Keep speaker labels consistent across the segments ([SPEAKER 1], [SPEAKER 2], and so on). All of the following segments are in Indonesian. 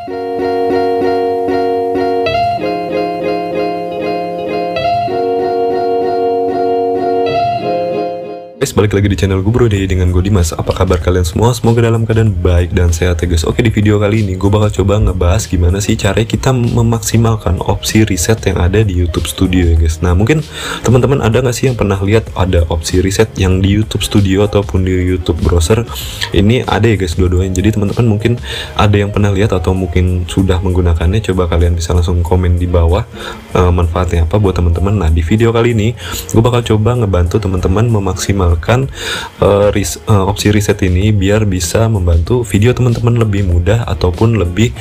[SPEAKER 1] Guys, balik lagi di channel gue Bro Day dengan gue Dimas. Apa kabar kalian semua? Semoga dalam keadaan baik dan sehat ya guys. Oke, di video kali ini gue bakal coba ngebahas gimana sih cara kita memaksimalkan opsi reset yang ada di YouTube Studio ya guys. Nah, mungkin teman-teman ada nggak sih yang pernah lihat ada opsi reset yang di YouTube Studio ataupun di YouTube browser? Ini ada ya guys, dua-duanya. Jadi teman-teman mungkin ada yang pernah lihat atau mungkin sudah menggunakannya. Coba kalian bisa langsung komen di bawah manfaatnya apa buat teman-teman. Nah, di video kali ini gue bakal coba ngebantu teman-teman memaksimalkan opsi reset ini biar bisa membantu video teman-teman lebih mudah ataupun lebih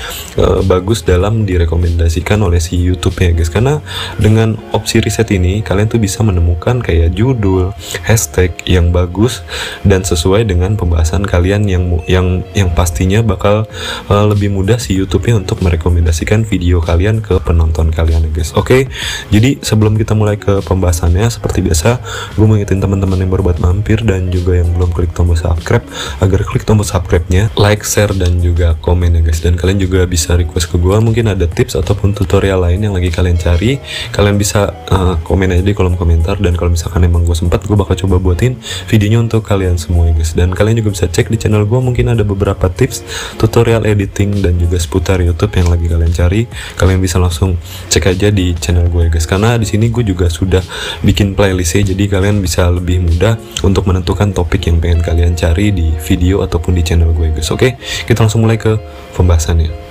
[SPEAKER 1] bagus dalam direkomendasikan oleh si YouTube ya guys. Karena dengan opsi reset ini kalian tuh bisa menemukan kayak judul, hashtag yang bagus dan sesuai dengan pembahasan kalian yang pastinya bakal lebih mudah si YouTube-nya untuk merekomendasikan video kalian ke penonton kalian ya guys. Oke, jadi sebelum kita mulai ke pembahasannya, seperti biasa gue mengingetin teman-teman yang baru mampir dan juga yang belum klik tombol subscribe agar klik tombol subscribe-nya, like, share dan juga komen ya guys. Dan kalian juga bisa request ke gue mungkin ada tips ataupun tutorial lain yang lagi kalian cari. Kalian bisa komen aja di kolom komentar, dan kalau misalkan emang gue sempat, gue bakal coba buatin videonya untuk kalian semua ya guys. Dan kalian juga bisa cek di channel gue, mungkin ada beberapa tips tutorial editing dan juga seputar YouTube yang lagi kalian cari. Kalian bisa langsung cek aja di channel gue ya guys, karena di sini gue juga sudah bikin playlistnya, jadi kalian bisa lebih mudah untuk menentukan topik yang pengen kalian cari di video ataupun di channel gue guys. Oke, kita langsung mulai ke pembahasannya.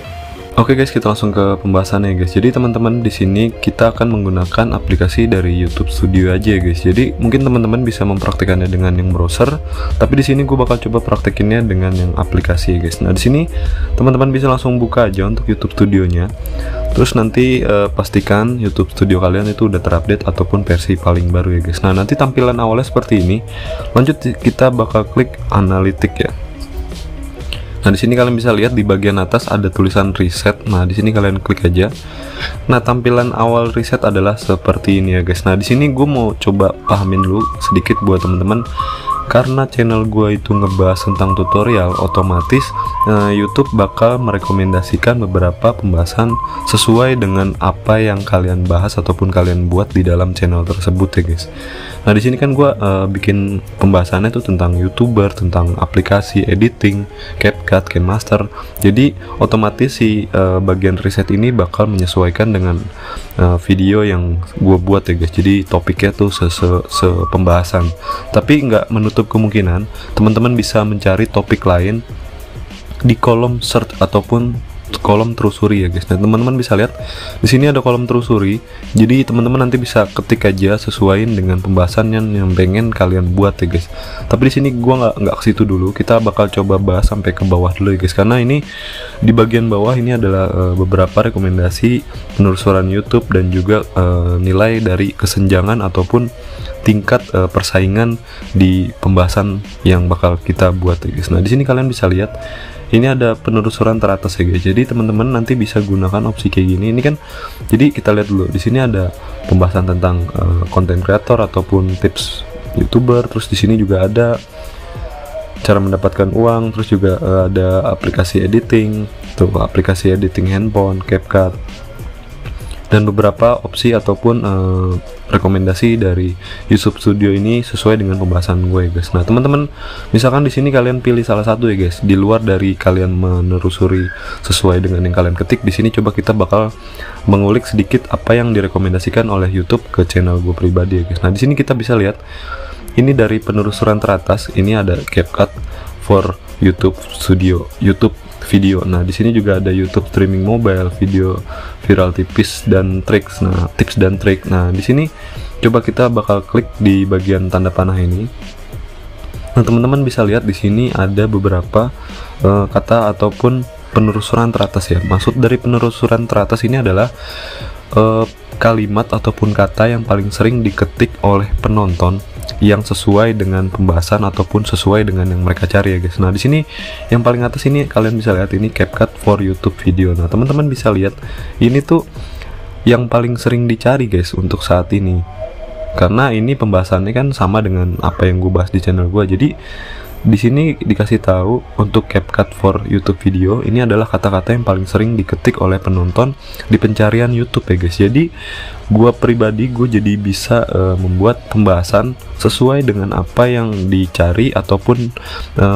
[SPEAKER 1] Oke guys, kita langsung ke pembahasannya guys. Jadi teman-teman, di sini kita akan menggunakan aplikasi dari YouTube Studio aja ya guys. Jadi mungkin teman-teman bisa mempraktikannya dengan yang browser, tapi di sini gue bakal coba praktekinnya dengan yang aplikasi ya guys. Nah, di sini teman-teman bisa langsung buka aja untuk YouTube Studionya. Terus nanti pastikan YouTube Studio kalian itu udah terupdate ataupun versi paling baru ya guys. Nah, nanti tampilan awalnya seperti ini. Lanjut kita bakal klik analitik ya. Nah, di sini kalian bisa lihat di bagian atas ada tulisan reset. Nah, di sini kalian klik aja. Nah, tampilan awal reset adalah seperti ini ya guys. Nah, di sini gue mau coba pahamin dulu sedikit buat teman-teman. Karena channel gue itu ngebahas tentang tutorial, otomatis YouTube bakal merekomendasikan beberapa pembahasan sesuai dengan apa yang kalian bahas ataupun kalian buat di dalam channel tersebut ya guys. Nah, di sini kan gue bikin pembahasannya tuh tentang YouTuber, tentang aplikasi editing, CapCut, KineMaster. Jadi otomatis si bagian reset ini bakal menyesuaikan dengan video yang gue buat ya guys. Jadi topiknya tuh pembahasan. Tapi nggak menutup kemungkinan teman-teman bisa mencari topik lain di kolom search ataupun kolom telusuri ya guys. Nah, teman-teman bisa lihat di sini ada kolom telusuri. Jadi teman-teman nanti bisa ketik aja sesuaiin dengan pembahasan yang pengen kalian buat ya guys. Tapi di sini gua nggak ke situ dulu. Kita bakal coba bahas sampai ke bawah dulu ya guys. Karena ini di bagian bawah ini adalah beberapa rekomendasi penelusuran YouTube dan juga nilai dari kesenjangan ataupun tingkat persaingan di pembahasan yang bakal kita buat ya guys. Nah, di sini kalian bisa lihat ini ada penelusuran teratas ya guys. Jadi teman-teman nanti bisa gunakan opsi kayak gini. Ini kan, jadi kita lihat dulu di sini ada pembahasan tentang konten kreator ataupun tips YouTuber. Terus di sini juga ada cara mendapatkan uang. Terus juga ada aplikasi editing, tuh aplikasi editing handphone, CapCut, dan beberapa opsi ataupun rekomendasi dari YouTube Studio ini sesuai dengan pembahasan gue guys. Nah, teman-teman, misalkan di sini kalian pilih salah satu ya guys, di luar dari kalian menelusuri sesuai dengan yang kalian ketik. Di sini coba kita bakal mengulik sedikit apa yang direkomendasikan oleh YouTube ke channel gue pribadi ya guys. Nah, di sini kita bisa lihat ini dari penelusuran teratas, ini ada CapCut for YouTube Studio, YouTube video. Nah, di sini juga ada YouTube streaming mobile, video viral tips dan trik. Nah, tips dan trik. Nah, di sini coba kita bakal klik di bagian tanda panah ini. Nah, teman-teman bisa lihat di sini ada beberapa kata ataupun penelusuran teratas ya. Maksud dari penelusuran teratas ini adalah kalimat ataupun kata yang paling sering diketik oleh penonton yang sesuai dengan pembahasan ataupun sesuai dengan yang mereka cari ya guys. Nah, di sini yang paling atas ini kalian bisa lihat ini CapCut for YouTube video. Nah, teman-teman bisa lihat ini tuh yang paling sering dicari guys untuk saat ini. Karena ini pembahasannya kan sama dengan apa yang gue bahas di channel gue. Jadi di sini dikasih tahu untuk CapCut for YouTube video, ini adalah kata-kata yang paling sering diketik oleh penonton di pencarian YouTube ya guys. Jadi gua pribadi jadi bisa membuat pembahasan sesuai dengan apa yang dicari ataupun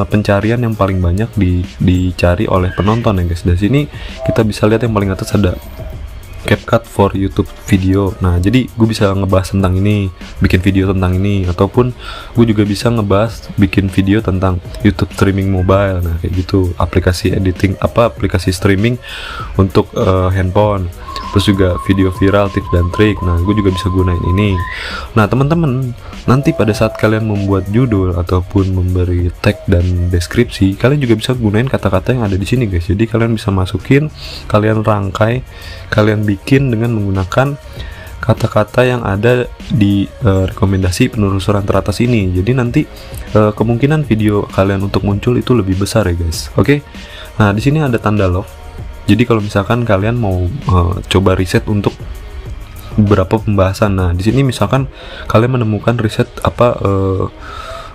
[SPEAKER 1] pencarian yang paling banyak dicari oleh penonton ya guys. Dari sini kita bisa lihat yang paling atas ada CapCut for YouTube video. Nah, jadi gue bisa ngebahas tentang ini, bikin video tentang ini, ataupun gue juga bisa ngebahas bikin video tentang YouTube streaming mobile. Nah, kayak gitu, aplikasi editing aplikasi streaming untuk handphone. Terus juga video viral, tips dan trik. Nah, gue juga bisa gunain ini. Nah, teman-teman, nanti pada saat kalian membuat judul ataupun memberi tag dan deskripsi, kalian juga bisa gunain kata-kata yang ada di sini guys. Jadi kalian bisa masukin, kalian rangkai, kalian bikin dengan menggunakan kata-kata yang ada di rekomendasi penelusuran teratas ini. Jadi nanti kemungkinan video kalian untuk muncul itu lebih besar ya guys. Oke. Nah, di sini ada tanda love. Jadi kalau misalkan kalian mau coba riset untuk beberapa pembahasan, nah di sini misalkan kalian menemukan riset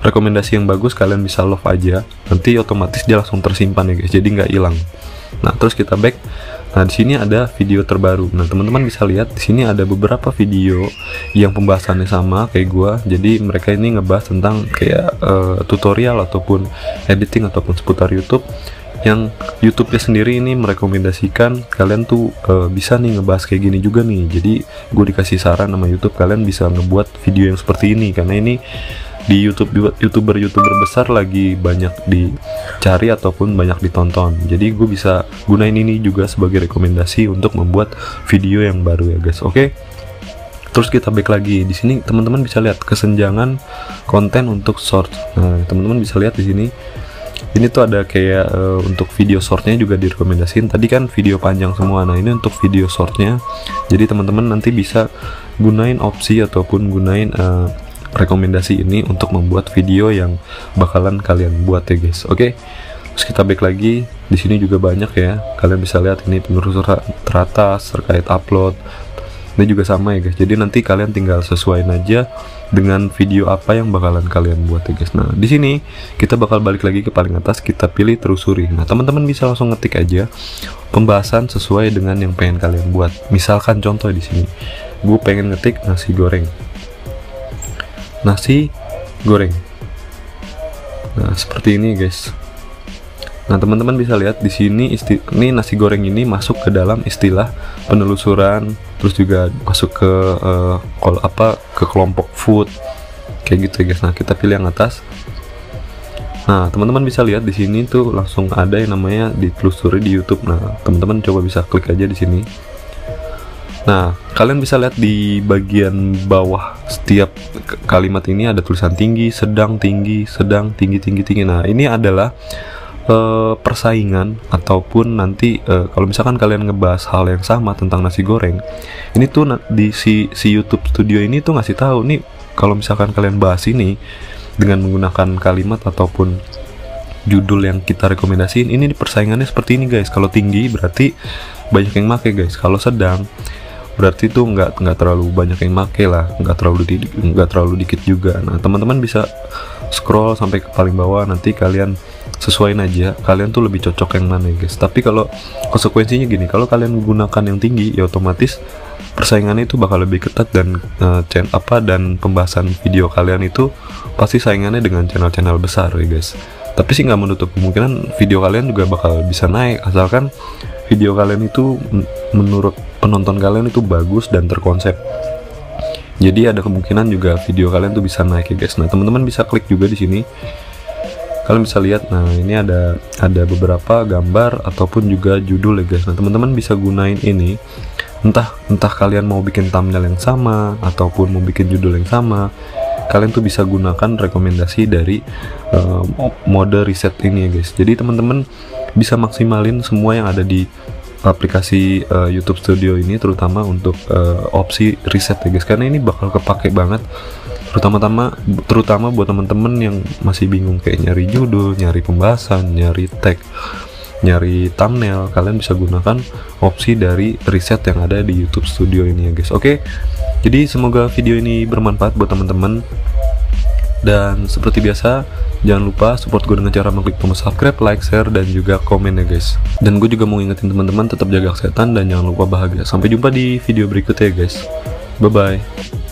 [SPEAKER 1] rekomendasi yang bagus, kalian bisa love aja, nanti otomatis dia langsung tersimpan ya guys, jadi nggak hilang. Nah terus kita back. Nah di sini ada video terbaru. Nah teman-teman bisa lihat di sini ada beberapa video yang pembahasannya sama kayak gua. Jadi mereka ini ngebahas tentang kayak tutorial ataupun editing ataupun seputar YouTube. Yang YouTube-nya sendiri ini merekomendasikan kalian tuh bisa nih ngebahas kayak gini juga nih. Jadi gue dikasih saran sama YouTube, kalian bisa ngebuat video yang seperti ini karena ini di youtuber besar lagi banyak dicari ataupun banyak ditonton. Jadi gue bisa gunain ini juga sebagai rekomendasi untuk membuat video yang baru ya guys. Oke. Terus kita back lagi di sini, teman-teman bisa lihat kesenjangan konten untuk short. Nah teman-teman bisa lihat di sini. Ini tuh ada kayak untuk video shortnya juga direkomendasiin. Tadi kan video panjang semua. Nah ini untuk video shortnya. Jadi teman-teman nanti bisa gunain opsi ataupun gunain rekomendasi ini untuk membuat video yang bakalan kalian buat ya guys. Oke. Terus kita back lagi. Di sini juga banyak ya. Kalian bisa lihat ini penelusuran teratas terkait upload. Ini juga sama ya guys. Jadi nanti kalian tinggal sesuaiin aja dengan video apa yang bakalan kalian buat ya guys. Nah di sini kita bakal balik lagi ke paling atas, kita pilih telusuri. Nah teman-teman bisa langsung ngetik aja pembahasan sesuai dengan yang pengen kalian buat. Misalkan contoh di sini, gue pengen ngetik nasi goreng. Nasi goreng. Nah seperti ini guys. Nah teman-teman bisa lihat di sini ini nasi goreng ini masuk ke dalam istilah penelusuran, terus juga masuk ke ke kelompok food kayak gitu ya guys. Nah kita pilih yang atas. Nah teman-teman bisa lihat di sini tuh langsung ada yang namanya ditelusuri di YouTube. Nah teman-teman coba bisa klik aja di sini. Nah kalian bisa lihat di bagian bawah setiap kalimat ini ada tulisan tinggi, sedang, tinggi, sedang, tinggi, tinggi, tinggi. Nah ini adalah persaingan ataupun nanti kalau misalkan kalian ngebahas hal yang sama tentang nasi goreng, ini tuh di si YouTube Studio ini tuh ngasih tahu nih kalau misalkan kalian bahas ini dengan menggunakan kalimat ataupun judul yang kita rekomendasiin, ini persaingannya seperti ini guys. Kalau tinggi berarti banyak yang make guys, kalau sedang berarti tuh nggak terlalu banyak yang make lah, nggak terlalu dikit juga. Nah teman-teman bisa scroll sampai ke paling bawah, nanti kalian sesuaiin aja kalian tuh lebih cocok yang mana ya guys. Tapi kalau konsekuensinya gini, kalau kalian menggunakan yang tinggi ya otomatis persaingannya itu bakal lebih ketat dan dan pembahasan video kalian itu pasti saingannya dengan channel-channel besar ya guys. Tapi sih nggak menutup kemungkinan video kalian juga bakal bisa naik asalkan video kalian itu menurut penonton kalian itu bagus dan terkonsep. Jadi ada kemungkinan juga video kalian tuh bisa naik ya guys. Nah teman-teman bisa klik juga di sini. Kalian bisa lihat, nah ini ada beberapa gambar ataupun juga judul ya guys. Nah teman-teman bisa gunain ini, entah kalian mau bikin thumbnail yang sama ataupun mau bikin judul yang sama, kalian tuh bisa gunakan rekomendasi dari mode riset ini ya guys. Jadi teman-teman bisa maksimalin semua yang ada di aplikasi YouTube Studio ini, terutama untuk opsi riset ya guys, karena ini bakal kepake banget. Terutama buat teman-teman yang masih bingung kayak nyari judul, nyari pembahasan, nyari tag, nyari thumbnail, kalian bisa gunakan opsi dari riset yang ada di YouTube Studio ini ya guys. Oke, jadi semoga video ini bermanfaat buat teman-teman. Dan seperti biasa, jangan lupa support gue dengan cara mengklik tombol subscribe, like, share, dan juga komen ya guys. Dan gue juga mau ingetin teman-teman tetap jaga kesehatan dan jangan lupa bahagia. Sampai jumpa di video berikutnya ya guys. Bye bye.